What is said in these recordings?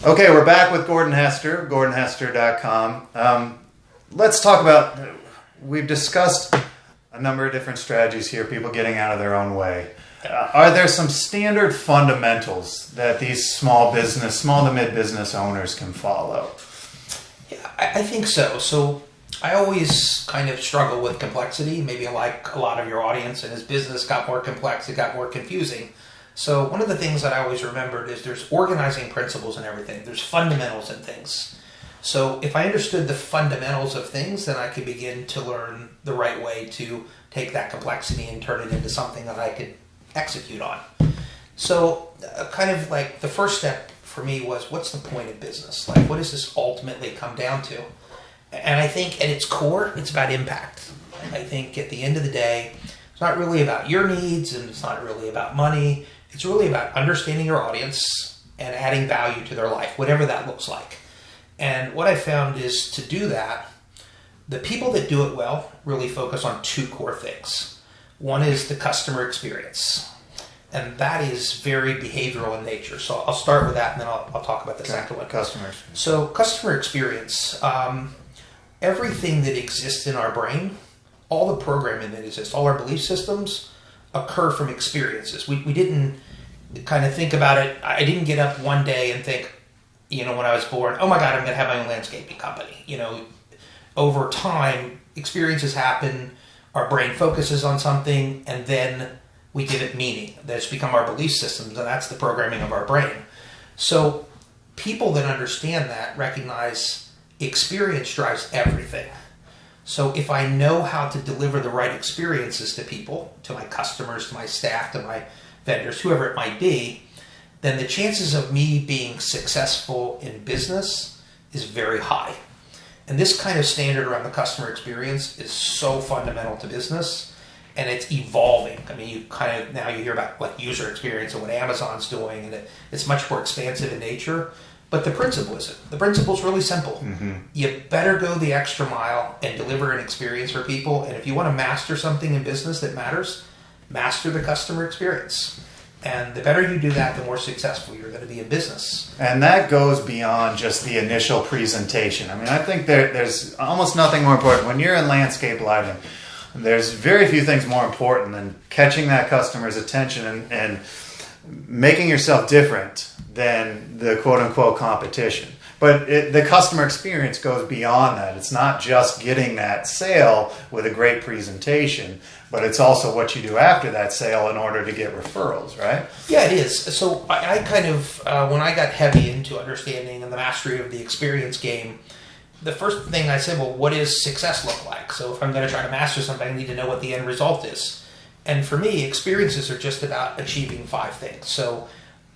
Okay, we're back with Gordon Hester, gordonhester.com. Let's talk about, we've discussed a number of different strategies here, people getting out of their own way. Are there some standard fundamentals that these small to mid-business owners can follow? Yeah, I think so. So I always kind of struggle with complexity, maybe like a lot of your audience, and as business got more complex, it got more confusing. So one of the things that I always remembered is there's organizing principles in everything. There's fundamentals in things. So if I understood the fundamentals of things, then I could begin to learn the right way to take that complexity and turn it into something that I could execute on. So kind of like the first step for me was, what's the point of business? Like, what does this ultimately come down to? And I think at its core, it's about impact. I think at the end of the day, it's not really about your needs and it's not really about money. It's really about understanding your audience and adding value to their life, whatever that looks like. And what I found is to do that, the people that do it well really focus on two core things. One is the customer experience, and that is very behavioral in nature. So I'll start with that, and then I'll talk about the second one. Customers. So customer experience, everything that exists in our brain, all the programming that exists, all our belief systems occur from experiences. We didn't kind of think about it. I didn't get up one day and think, when I was born, oh my God, I'm going to have my own landscaping company. Over time, experiences happen, our brain focuses on something, and then we give it meaning. That's become our belief systems, and that's the programming of our brain. So people that understand that recognize experience drives everything. So if I know how to deliver the right experiences to people, to my customers, to my staff, to my vendors, whoever it might be, then the chances of me being successful in business is very high. And this kind of standard around the customer experience is so fundamental to business, and it's evolving. I mean, now you hear about what user experience and what Amazon's doing, and it's much more expansive in nature. But the principle isn't. The principle is really simple. Mm-hmm. You better go the extra mile and deliver an experience for people. And if you want to master something in business that matters, master the customer experience. And the better you do that, the more successful you're going to be in business. And that goes beyond just the initial presentation. I mean, I think there's almost nothing more important. When you're in landscape lighting, there's very few things more important than catching that customer's attention and making yourself different than the quote-unquote competition. But the customer experience goes beyond that. It's not just getting that sale with a great presentation, but it's also what you do after that sale in order to get referrals, right? Yeah, it is. So I kind of, when I got heavy into understanding and the mastery of the experience game, the first thing I said, well, what does success look like? So if I'm going to try to master something, I need to know what the end result is. And for me, experiences are just about achieving 5 things. So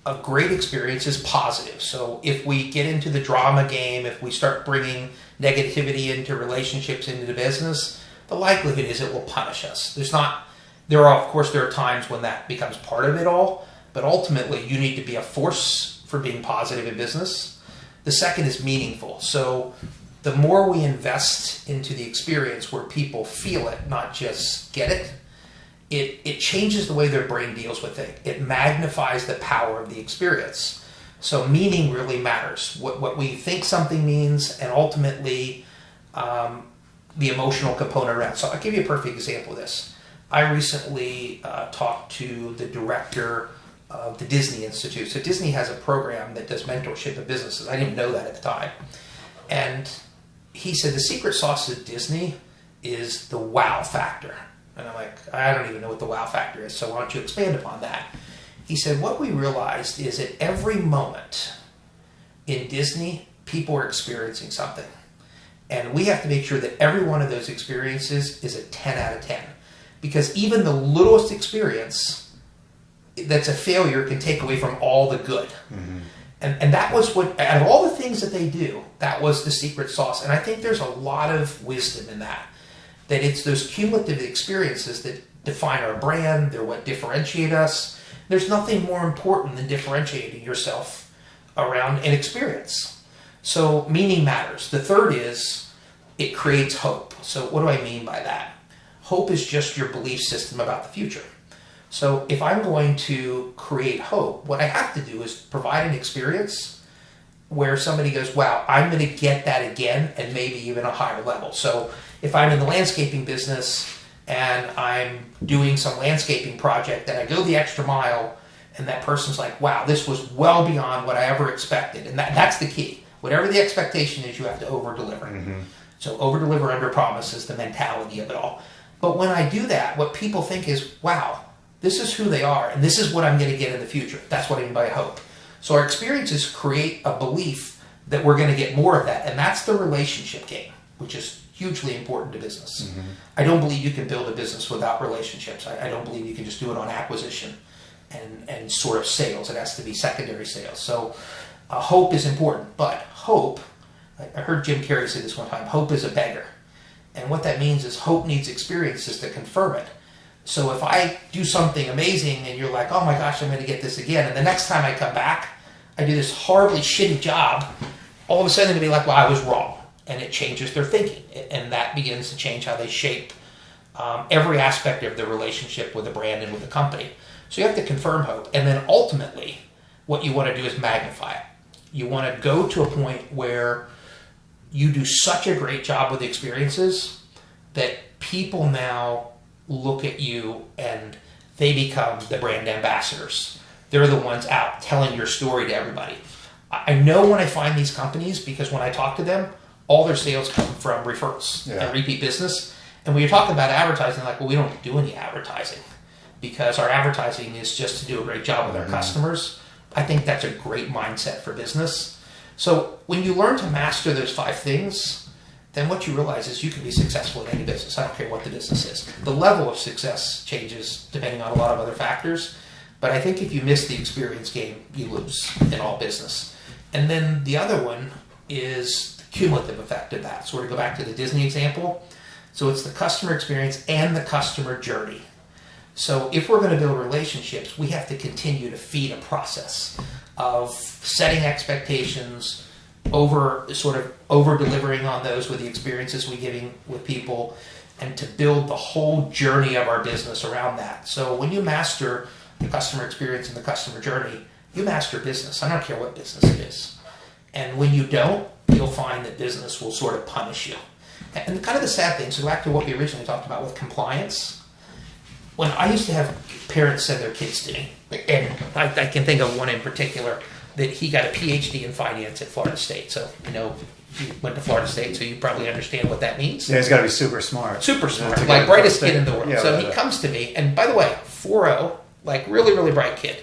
a great experience is positive. So if we get into the drama game, if we start bringing negativity into relationships, into the business, the likelihood is it will punish us. There are times when that becomes part of it all, but ultimately you need to be a force for being positive in business. The second is meaningful. So the more we invest into the experience where people feel it, not just get it, it changes the way their brain deals with it. It magnifies the power of the experience. So meaning really matters. What we think something means, and ultimately the emotional component around. So I'll give you a perfect example of this. I recently talked to the director of the Disney Institute. So Disney has a program that does mentorship of businesses. I didn't know that at the time. And he said the secret sauce of Disney is the wow factor. And I'm like, I don't even know what the wow factor is, so why don't you expand upon that? He said, what we realized is at every moment in Disney, people are experiencing something. And we have to make sure that every one of those experiences is a 10 out of 10. Because even the littlest experience that's a failure can take away from all the good. Mm-hmm. And that was what, out of all the things that they do, that was the secret sauce. And I think there's a lot of wisdom in that. That it's those cumulative experiences that define our brand, they're what differentiate us. There's nothing more important than differentiating yourself around an experience. So meaning matters. The third is it creates hope. So what do I mean by that? Hope is just your belief system about the future. So if I'm going to create hope, what I have to do is provide an experience where somebody goes, wow, I'm going to get that again and maybe even a higher level. So if I'm in the landscaping business and I'm doing some landscaping project and I go the extra mile and that person's like, wow, this was well beyond what I ever expected. And that's the key. Whatever the expectation is, you have to over-deliver. Mm-hmm. So over-deliver, under-promise is the mentality of it all. But when I do that, what people think is, wow, this is who they are, and this is what I'm going to get in the future. That's what I mean by hope. So our experiences create a belief that we're going to get more of that, and that's the relationship game, which is hugely important to business. Mm-hmm. I don't believe you can build a business without relationships. I don't believe you can just do it on acquisition and sort of sales. It has to be secondary sales. So hope is important, but hope, I heard Jim Carrey say this one time, hope is a beggar. And what that means is hope needs experiences to confirm it. So if I do something amazing and you're like, oh my gosh, I'm going to get this again, and the next time I come back, I do this horribly shitty job, all of a sudden they're going to be like, well, I was wrong. And it changes their thinking. And that begins to change how they shape every aspect of their relationship with the brand and with the company. So you have to confirm hope. And then ultimately, what you want to do is magnify it. You want to go to a point where you do such a great job with experiences that people now look at you and they become the brand ambassadors. They're the ones out telling your story to everybody. I know when I find these companies, because when I talk to them, all their sales come from referrals and repeat business. And when you're talking about advertising, like, well, we don't do any advertising because our advertising is just to do a great job with our customers. I think that's a great mindset for business. So when you learn to master those 5 things, then what you realize is you can be successful in any business. I don't care what the business is. The level of success changes depending on a lot of other factors. But I think if you miss the experience game, you lose in all business. And then the other one is the cumulative effect of that. So we're going to go back to the Disney example. So it's the customer experience and the customer journey. So if we're going to build relationships, we have to continue to feed a process of setting expectations, over-delivering on those with the experiences we're giving with people, and to build the whole journey of our business around that. So when you master the customer experience and the customer journey, you master business. I don't care what business it is. And when you don't, you'll find that business will sort of punish you. And kind of the sad thing, so back to what we originally talked about with compliance, when I used to have parents send their kids to me, and I can think of one in particular, that he got a PhD in finance at Florida State. So, you went to Florida State, so you probably understand what that means. Yeah, he's got to be super smart. Super smart, like brightest kid in the world. Yeah, so he comes to me, and by the way, 4.0, like really, really bright kid.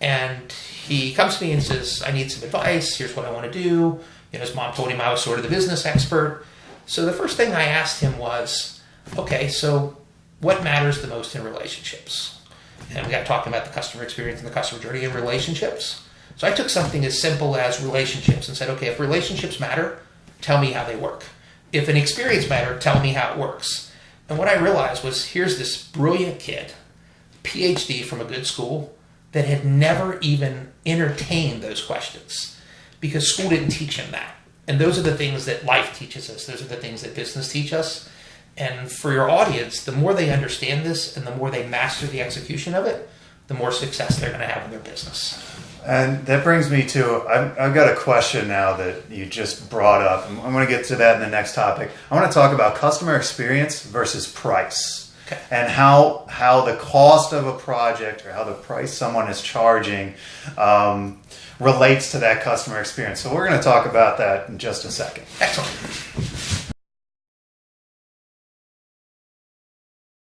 And he comes to me and says, I need some advice. Here's what I want to do. His mom told him I was sort of the business expert. So the first thing I asked him was, okay, so what matters the most in relationships? And we got talking about the customer experience and the customer journey in relationships. So I took something as simple as relationships and said, okay, if relationships matter, tell me how they work. If an experience matters, tell me how it works. And what I realized was, here's this brilliant kid, PhD from a good school, that had never even entertained those questions because school didn't teach him that. And those are the things that life teaches us. Those are the things that business teach us. And for your audience, the more they understand this and the more they master the execution of it, the more success they're going to have in their business. And that brings me to, I've got a question now that you just brought up. I'm going to get to that in the next topic. I want to talk about customer experience versus price. Okay. And how the cost of a project or how the price someone is charging relates to that customer experience. So we're going to talk about that in just a second. Excellent.